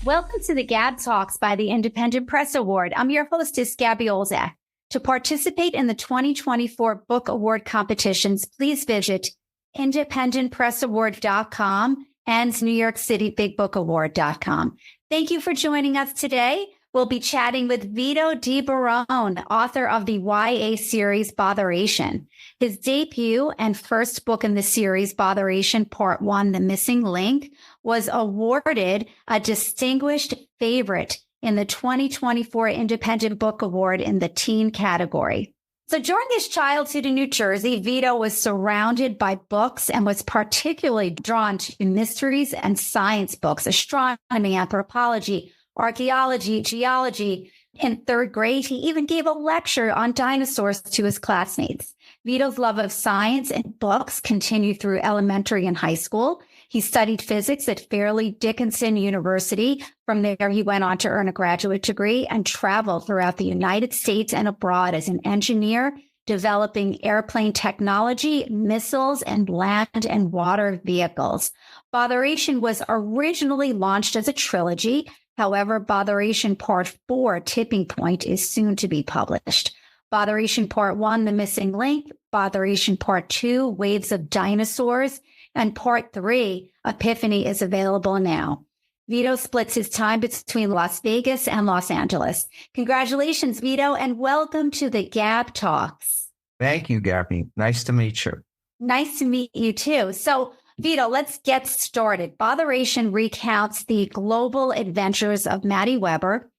Welcome to the GAB Talks by the Independent Press Award. I'm your hostess, Gabby Olzak. To participate in the 2024 Book Award competitions, please visit independentpressaward.com and NewYorkCityBigBookAward.com. Thank you for joining us today. We'll be chatting with Vito DiBarone, author of the YA series Botheration. His debut and first book in the series, Botheration Part 1, The Missing Link, was awarded a distinguished favorite in the 2024 Independent Book Award in the teen category. So during his childhood in New Jersey, Vito was surrounded by books and was particularly drawn to mysteries and science books, astronomy, anthropology, archaeology, geology. In third grade, he even gave a lecture on dinosaurs to his classmates. Vito's love of science and books continued through elementary and high school. He studied physics at Fairleigh Dickinson University. From there, he went on to earn a graduate degree and traveled throughout the United States and abroad as an engineer, developing airplane technology, missiles, and land and water vehicles. Botheration was originally launched as a trilogy. However, Botheration Part 4, Tipping Point, is soon to be published. Botheration Part 1, The Missing Link, Botheration Part 2, Waves of Dinosaurs, and Part 3, Epiphany, is available now. Vito splits his time between Las Vegas and Los Angeles. Congratulations, Vito, and welcome to the GAB Talks. Thank you, Gabby. Nice to meet you. Nice to meet you, too. So, Vito, let's get started. Botheration recounts the global adventures of Maddie Weber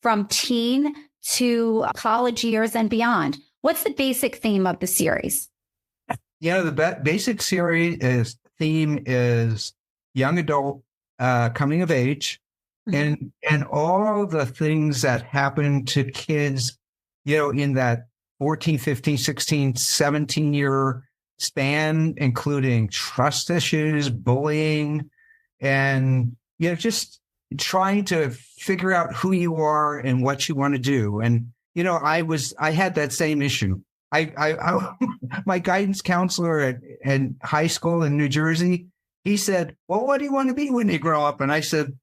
from teen to college years and beyond. What's the basic theme of the series? The basic series theme is young adult coming of age, and all the things that happen to kids, in that 14, 15, 16, 17-year span, including trust issues, bullying, and just trying to figure out who you are and what you want to do. And I had that same issue. I my guidance counselor at high school in New Jersey, he said, "Well, what do you want to be when you grow up?" And I said,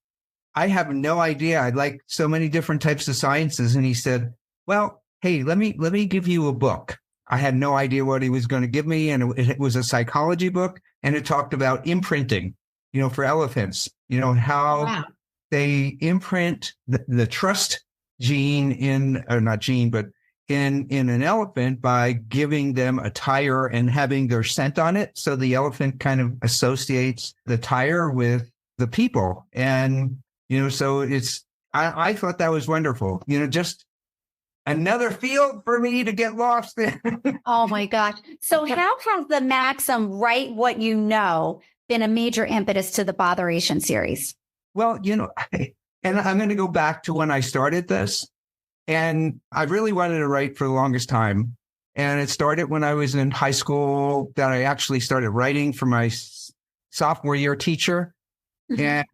"I have no idea. I like so many different types of sciences." And he said, "Well, hey, let me give you a book." I had no idea what he was going to give me. And it was a psychology book. And it talked about imprinting, for elephants, how they imprint the trust gene in an elephant by giving them a tire and having their scent on it. So the elephant kind of associates the tire with the people. And, so I thought that was wonderful, just another field for me to get lost in. Oh my gosh. So how has the maxim, write what you know, been a major impetus to the Botheration series? Well, and I'm going to go back to when I started this, and I really wanted to write for the longest time. And it started when I was in high school, that I actually started writing for my sophomore year teacher. And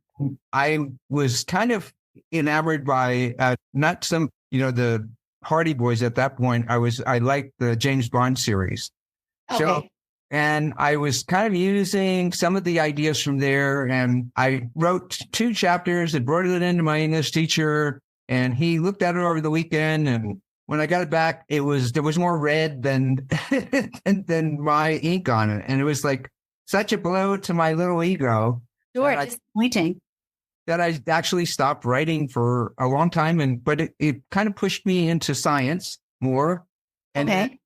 I was kind of enamored by not some, the Hardy Boys at that point. I liked the James Bond series. Okay. So, and I was kind of using some of the ideas from there. And I wrote 2 chapters and brought it into my English teacher. And he looked at it over the weekend. And when I got it back, there was more red than my ink on it. And it was like such a blow to my little ego. Sure, disappointing. That I actually stopped writing for a long time. But it kind of pushed me into science more. And okay.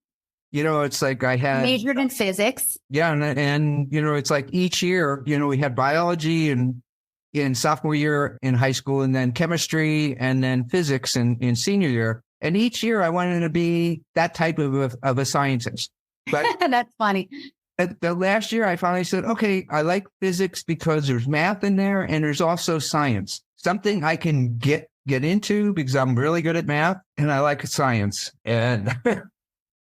It's like I had majored in physics. Yeah. And it's like each year, we had biology and in sophomore year in high school, and then chemistry, and then physics in senior year. And each year I wanted to be that type of a scientist. But that's funny. The last year I finally said, okay, I like physics because there's math in there, and there's also science, something I can get into because I'm really good at math and I like science. And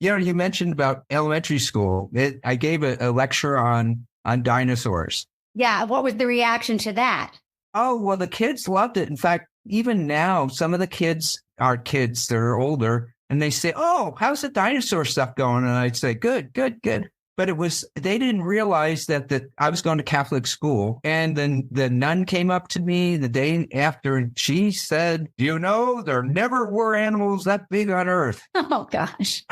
you mentioned about elementary school. I gave a lecture on dinosaurs. Yeah. What was the reaction to that? Oh, well, the kids loved it. In fact, even now, some of the kids are kids that are older, and they say, "Oh, how's the dinosaur stuff going?" And I'd say, "Good, good, good." But they didn't realize that I was going to Catholic school. And then the nun came up to me the day after and she said, "Do you know there never were animals that big on Earth?" Oh, gosh.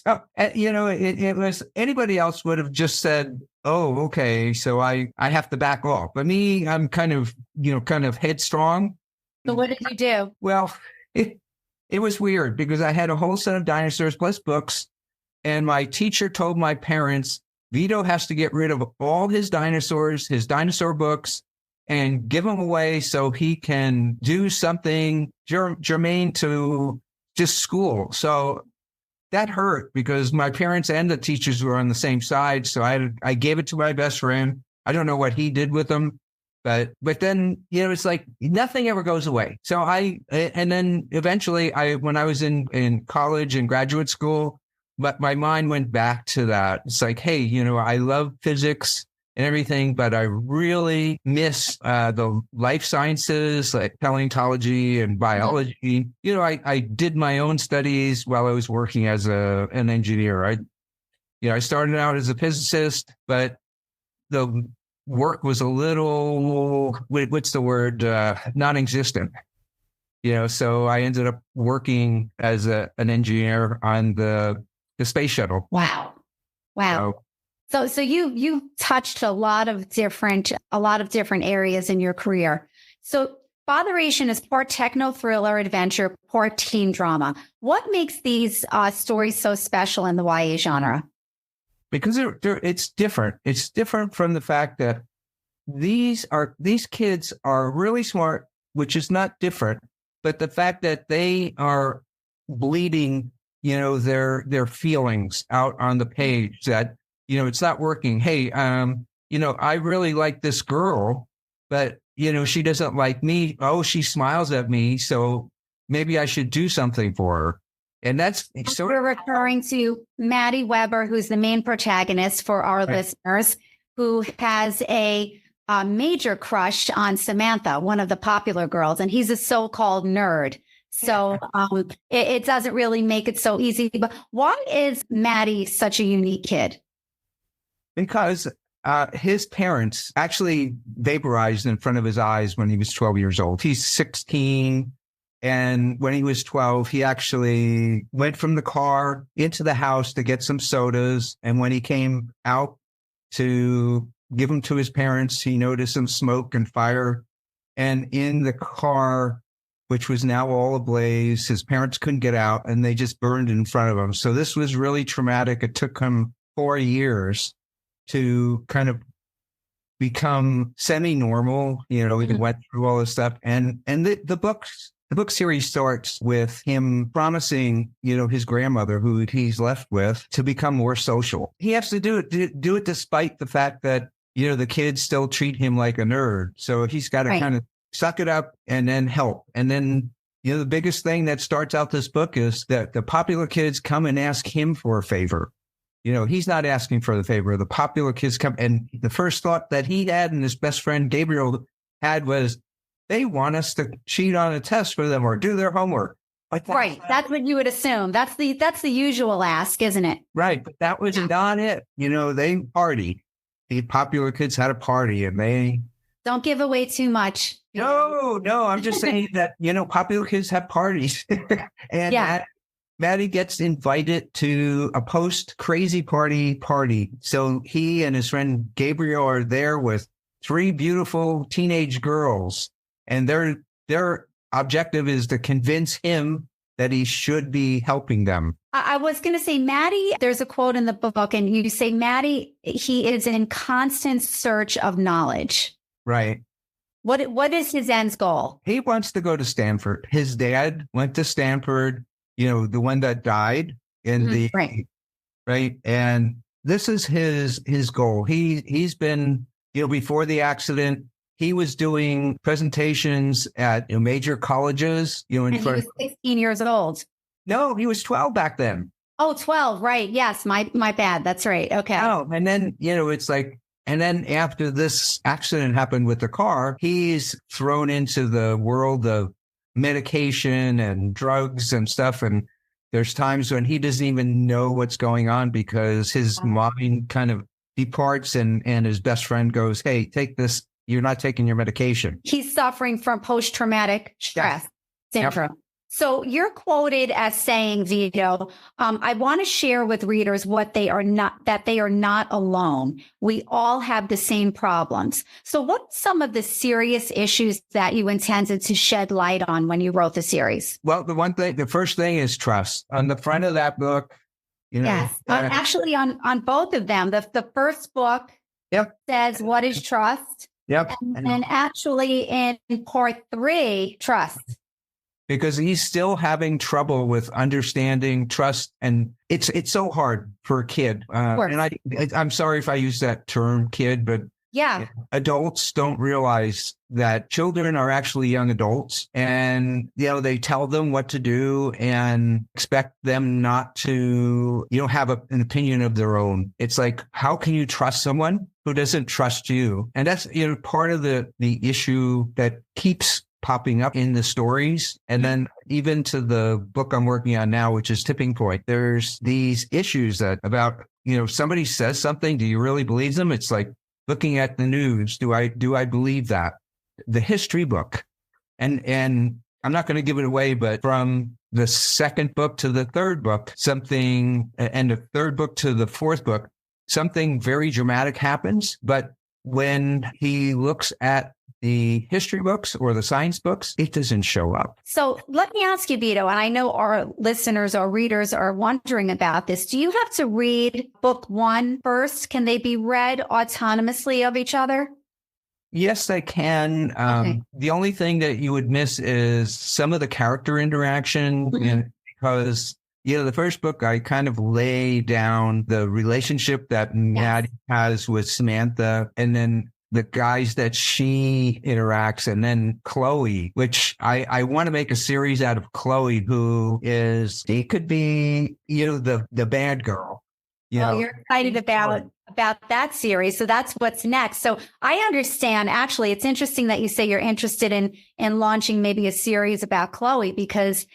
So, it was, anybody else would have just said, "Oh, okay, so I have to back off." But me, I'm kind of headstrong. So what did you do? Well, it was weird because I had a whole set of dinosaurs plus books. And my teacher told my parents, Vito has to get rid of all his dinosaurs, his dinosaur books, and give them away so he can do something germane to just school. So that hurt because my parents and the teachers were on the same side. So I gave it to my best friend. I don't know what he did with them. But then, it's like nothing ever goes away. So and then eventually when I was in college and graduate school, but my mind went back to that. It's like, hey, I love physics and everything, but I really miss the life sciences, like paleontology and biology. I did my own studies while I was working as an engineer. I started out as a physicist, but the work was a little, what's the word, non-existent. So I ended up working as an engineer on the space shuttle. Wow. So you touched a lot of different areas in your career. So Botheration is part techno thriller adventure, part teen drama. What makes these stories so special in the YA genre? Because it's different. It's different from the fact that these kids are really smart, which is not different, but the fact that they are bleeding their feelings out on the page, that, it's not working. Hey, I really like this girl, but, she doesn't like me. Oh, she smiles at me. So maybe I should do something for her. And that's sort of. We're referring to Maddie Weber, who's the main protagonist for our listeners, who has a major crush on Samantha, one of the popular girls, and he's a so-called nerd. So it doesn't really make it so easy. But why is Maddie such a unique kid? Because his parents actually vaporized in front of his eyes when he was 12 years old. He's 16. And when he was 12, he actually went from the car into the house to get some sodas. And when he came out to give them to his parents, he noticed some smoke and fire. And in the car, which was now all ablaze, his parents couldn't get out and they just burned in front of him. So this was really traumatic. It took him 4 years to kind of become semi-normal. He went through all this stuff. And the book series starts with him promising, his grandmother, who he's left with, to become more social. He has to do it despite the fact that, the kids still treat him like a nerd. So he's got to kind of suck it up and then help. And then, the biggest thing that starts out this book is that the popular kids come and ask him for a favor. He's not asking for the favor. The popular kids come. And the first thought that he had and his best friend Gabriel had was, they want us to cheat on a test for them or do their homework. Right. That's what you would assume. That's the usual ask, isn't it? Right. But that was not it. They partied. The popular kids had a party and they. Don't give away too much. No. I'm just saying that, popular kids have parties. And Maddie gets invited to a post-crazy party. So he and his friend Gabriel are there with 3 beautiful teenage girls. And their objective is to convince him that he should be helping them. I was going to say, Maddie, there's a quote in the book, and you say, Maddie, he is in constant search of knowledge. Right. What is his end goal? He wants to go to Stanford. His dad went to Stanford, the one that died in right. And this is his goal. He's been, before the accident, he was doing presentations at major colleges. And he was 16 years old. No, he was 12 back then. Oh, 12. Right. Yes. My bad. That's right. Okay. Oh, and then, it's like, and then after this accident happened with the car, he's thrown into the world of medication and drugs and stuff. And There's times when he doesn't even know what's going on because his mind kind of departs and his best friend goes, hey, take this. You're not taking your medication. He's suffering from post-traumatic stress syndrome. Yep. So you're quoted as saying, Vito, I want to share with readers that they are not alone. We all have the same problems. So what are some of the serious issues that you intended to shed light on when you wrote the series? Well, the first thing is trust. On the front of that book, yes, actually on both of them, the first book says, what is trust? Yep. And actually in part 3, trust. Because he's still having trouble with understanding trust. And it's so hard for a kid. And I'm sorry if I use that term kid, but adults don't realize that children are actually young adults, and, they tell them what to do and expect them not to, have an opinion of their own. It's like, how can you trust someone who doesn't trust you? And that's, part of the issue that keeps popping up in the stories. And then even to the book I'm working on now, which is Tipping Point, there's these issues that about, somebody says something, do you really believe them? It's like looking at the news. Do I believe that? The history book. And I'm not going to give it away, but from the second book to the third book, and the third book to the fourth book, something very dramatic happens. But when he looks at the history books or the science books, it doesn't show up. So let me ask you, Vito, and I know our listeners or readers are wondering about this. Do you have to read book 1 first? Can they be read autonomously of each other? Yes, they can. Okay. The only thing that you would miss is some of the character interaction, because the first book, I kind of lay down the relationship that Maddie has with Samantha, and then the guys that she interacts, and then Chloe, which I want to make a series out of Chloe, she could be, the bad girl. You're excited about that series. So that's what's next. So I understand, actually, it's interesting that you say you're interested in launching maybe a series about Chloe, because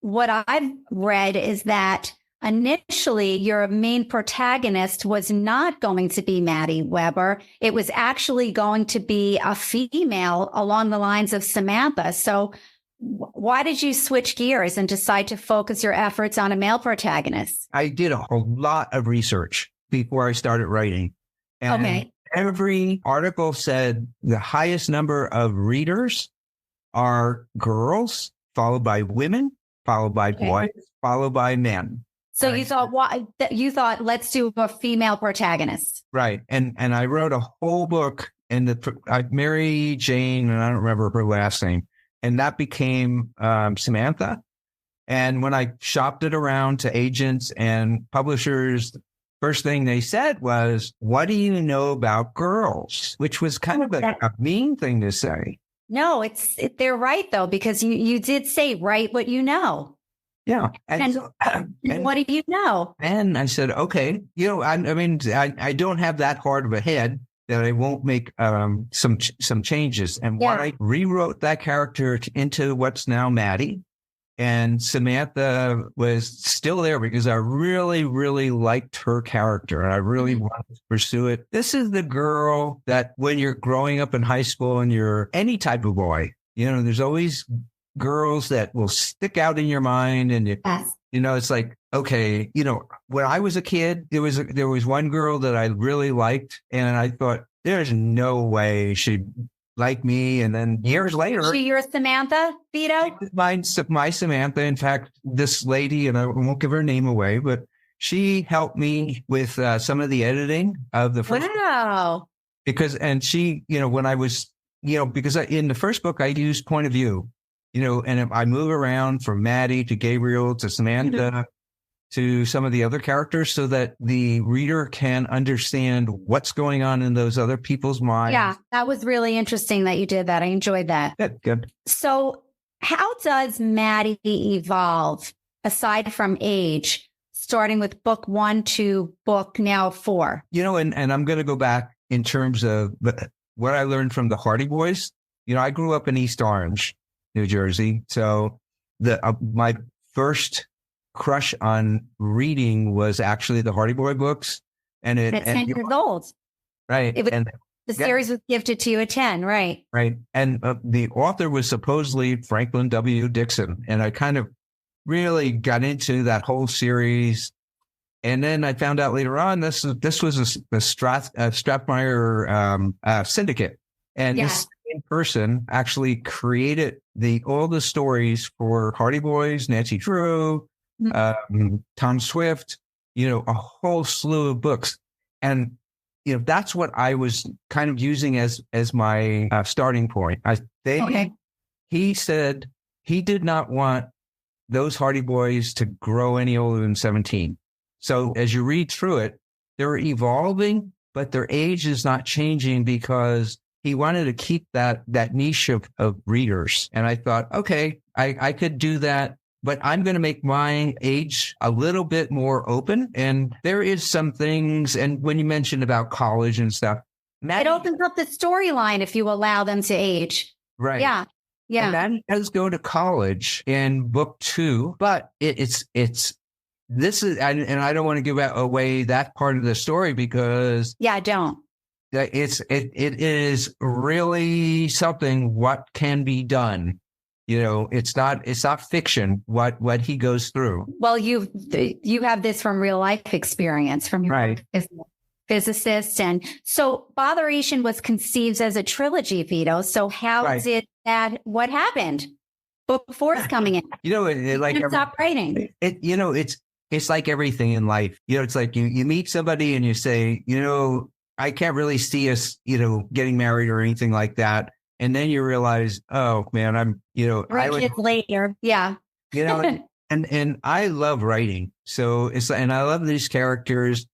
what I've read is that initially, your main protagonist was not going to be Maddie Weber. It was actually going to be a female along the lines of Samantha. So why did you switch gears and decide to focus your efforts on a male protagonist? I did a whole lot of research before I started writing. And every article said the highest number of readers are girls, followed by women, followed by boys, followed by men. So you thought, let's do a female protagonist. Right. And I wrote a whole book, and Mary Jane, and I don't remember her last name, and that became Samantha. And when I shopped it around to agents and publishers, first thing they said was, what do you know about girls? Which was kind of a mean thing to say. No, they're right, though, because you did say, write what you know. Yeah. And what do you know? And I said, okay, I don't have that hard of a head that I won't make some changes. And when I rewrote that character into what's now Maddie, and Samantha was still there because I really, really liked her character and I really wanted to pursue it. This is the girl that when you're growing up in high school and you're any type of boy, there's always girls that will stick out in your mind, and it's like, okay, when I was a kid, there was one girl that I really liked, and I thought, there's no way she'd like me. And then years later, your Samantha, Vito? My Samantha. In fact, this lady, and I won't give her name away, but she helped me with some of the editing of the first book. Because she, when I was, because in the first book I used point of view. And I move around from Maddie to Gabriel to Samantha to some of the other characters so that the reader can understand what's going on in those other people's minds. Yeah, that was really interesting that you did that. I enjoyed that. Good. So how does Maddie evolve aside from age, starting with book 1 to book now 4? And I'm going to go back in terms of what I learned from the Hardy Boys. I grew up in East Orange, New Jersey. So my first crush on reading was actually the Hardy Boy books. And at 10 years old. Right. The series was gifted to you at 10, right? Right. And the author was supposedly Franklin W. Dixon. And I kind of really got into that whole series. And then I found out later on, this was a Strathmire syndicate. And this same person actually created all the stories for Hardy Boys, Nancy Drew, Tom Swift, a whole slew of books. And that's what I was kind of using as my starting point. He said he did not want those Hardy Boys to grow any older than 17. So as you read through it, they're evolving, but their age is not changing because he wanted to keep that niche of readers. And I thought, okay, I could do that, but I'm going to make my age a little bit more open. And there is some things, and when you mentioned about college and stuff, it opens up the storyline if you allow them to age. Right. Yeah. Yeah. And Maddie does go to college in book 2, but this is, and I don't want to give away that part of the story because don't. It is really something what can be done. It's not fiction what he goes through. Well, you have this from real life experience from your physicist. And so Botheration was conceived as a trilogy, Vito. So how is it that what happened? Book 4 is coming in. Stop writing. It's like everything in life. It's like you meet somebody and you say, I can't really see us, getting married or anything like that. And then you realize, oh man, I'm, kids later. Yeah. and I love writing. So and I love these characters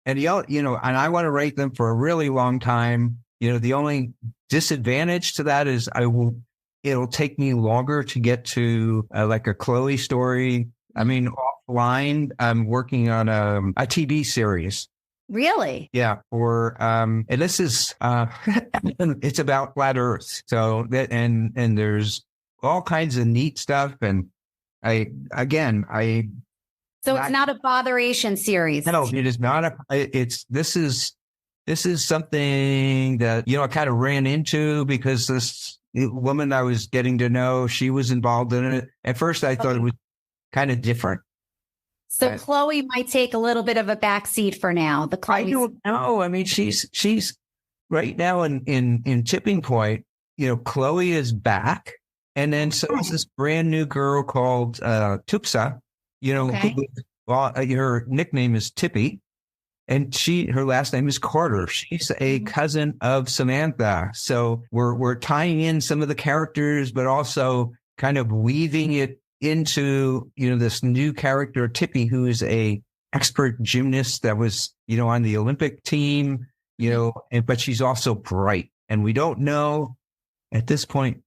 and and I want to write them for a really long time. The only disadvantage to that is it'll take me longer to get to like a Chloe story. I mean, offline, I'm working on a TV series. Really? Yeah. And this is, it's about flat Earth. So and there's all kinds of neat stuff. And so it's not a Botheration series. No, it is not this is something that, I kind of ran into because this woman I was getting to know, she was involved in it. At first I thought it was kind of different. So Chloe might take a little bit of a backseat for now. I don't know. I mean, she's right now in Tipping Point. Chloe is back, and then so is this brand new girl called Tupsa. Her nickname is Tippy, and her last name is Carter. She's a cousin of Samantha. So we're tying in some of the characters, but also kind of weaving it into this new character Tippy, who is a expert gymnast that was on the Olympic team, but she's also bright, and we don't know at this point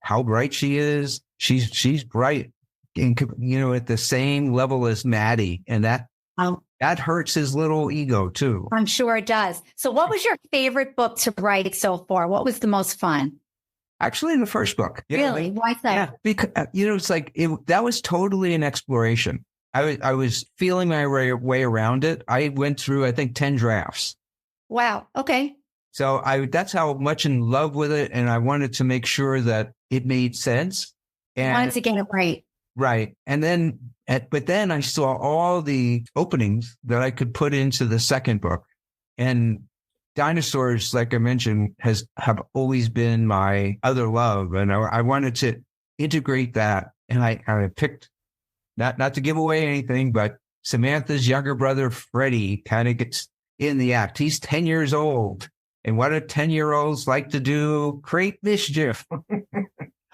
how bright she is. She's bright at the same level as Maddie, and that hurts his little ego too. I'm sure it does. So what was your favorite book to write so far? What was the most fun? Actually, in the first book. Really? Why is that? Yeah, because it's like that was totally an exploration. I was feeling my way around it. I went through, I think, 10 drafts. Wow. Okay. So that's how much in love with it, and I wanted to make sure that it made sense. And wanted to get it right. Right, and then, but then I saw all the openings that I could put into the second book, and dinosaurs, like I mentioned, have always been my other love, and I wanted to integrate that. And I picked not to give away anything, but Samantha's younger brother Freddie kind of gets in the act. He's 10 years old, and what do 10-year-olds like to do? Create mischief.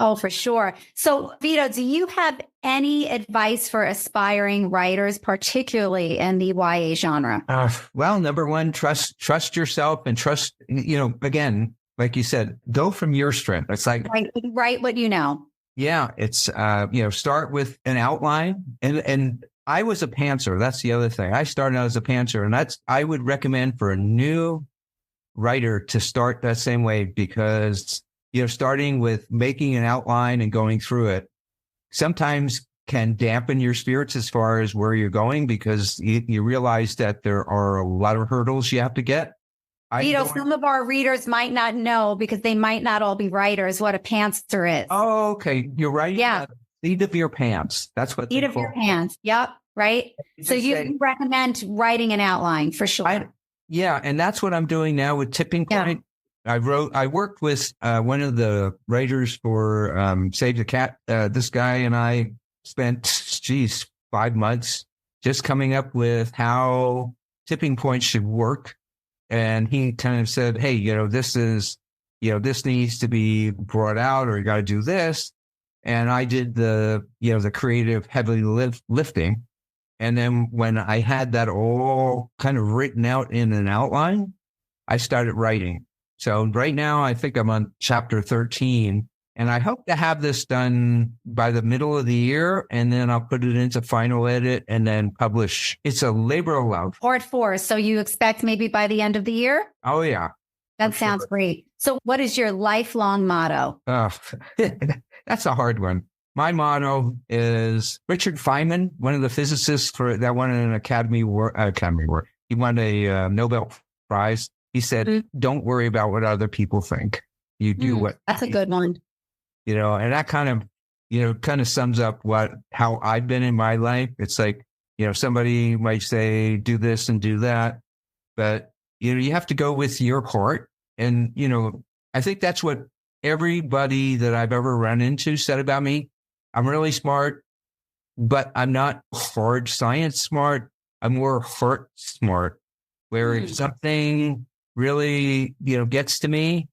Oh, for sure. So, Vito, do you have any advice for aspiring writers, particularly in the YA genre? Well, number one, trust yourself and trust, again, like you said, go from your strength. It's like write what you know. Yeah. It's, start with an outline and I was a pantser. That's the other thing. I started out as a pantser, and I would recommend for a new writer to start that same way because starting with making an outline and going through it, sometimes can dampen your spirits as far as where you're going, because you realize that there are a lot of hurdles you have to get. Some of our readers might not know, because they might not all be writers, what a pantser is. Oh, okay. You're right. Yeah. Seat of your pants. That's what seat of your pants. Yep. Right. So you recommend writing an outline for sure. And that's what I'm doing now with Tipping Point. I worked with one of the writers for Save the Cat. This guy and I spent, 5 months just coming up with how Tipping Point should work. And he kind of said, hey, this needs to be brought out, or you got to do this. And I did the creative heavy lifting. And then when I had that all kind of written out in an outline, I started writing. So right now, I think I'm on chapter 13, and I hope to have this done by the middle of the year, and then I'll put it into final edit and then publish. It's a labor of love. Part 4. So you expect maybe by the end of the year? Oh, yeah. That sounds great. So what is your lifelong motto? That's a hard one. My motto is Richard Feynman, one of the physicists that won an Academy Award. He won a Nobel Prize. He said, don't worry about what other people think. You do what. That's a good one. And that kind of sums up how I've been in my life. It's like, somebody might say, do this and do that. But, you have to go with your heart. And, I think that's what everybody that I've ever run into said about me. I'm really smart, but I'm not hard science smart. I'm more heart smart, where if something really, gets to me,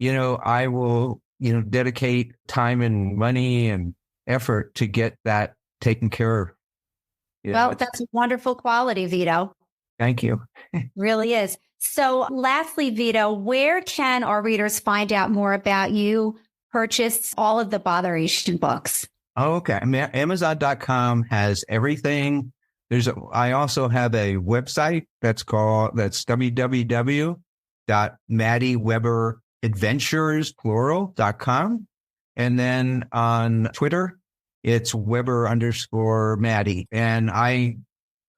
I will, dedicate time and money and effort to get that taken care of. Well, that's a wonderful quality, Vito. Thank you. Really is. So lastly, Vito, where can our readers find out more about you, purchase all of the Botheration books? Okay. Amazon.com has everything. I also have a website that's www.maddieweberadventures.com. And then on Twitter, it's Weber_Maddie. And I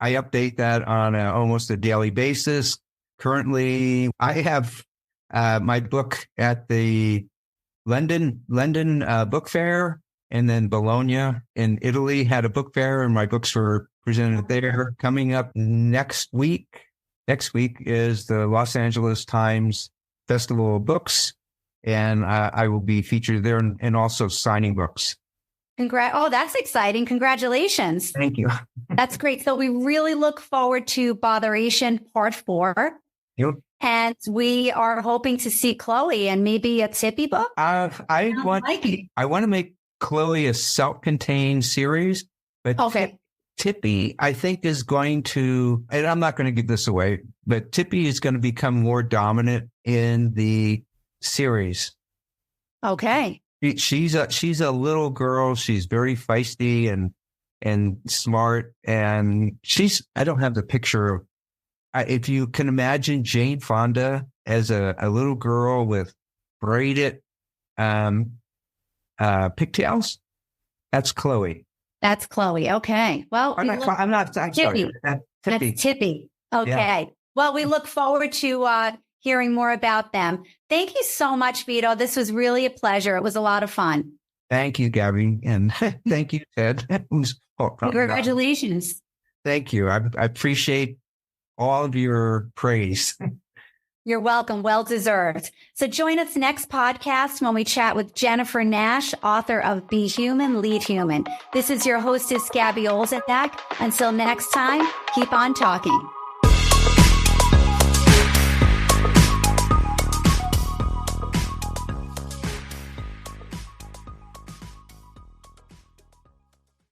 update that on almost a daily basis. Currently, I have my book at the London Book Fair, and then Bologna in Italy had a book fair, and my books were presented there. Coming up next week is the Los Angeles Times Festival of Books, and I will be featured there and also signing books. Oh, that's exciting. Congratulations. Thank you. That's great. So we really look forward to Botheration Part 4. Yep. And we are hoping to see Chloe and maybe a Tippy book. I want to make Chloe a self-contained series, but Tippy, I think, is going to, and I'm not going to give this away, but Tippy is going to become more dominant in the series. Okay. She's a little girl. She's very feisty and smart, and I don't have the picture of, if you can imagine Jane Fonda as a little girl with braided pigtails, that's Chloe. That's Chloe. Okay. Well, I'm Tippy. Sorry. That's Tippy. Okay. Yeah. Well, we look forward to hearing more about them. Thank you so much, Vito. This was really a pleasure. It was a lot of fun. Thank you, Gabby. And thank you, Ted. Congratulations. Thank you. I appreciate all of your praise. You're welcome. Well deserved. So join us next podcast when we chat with Jennifer Nash, author of Be Human, Lead Human. This is your hostess, Gabby Olzak. Until next time, keep on talking.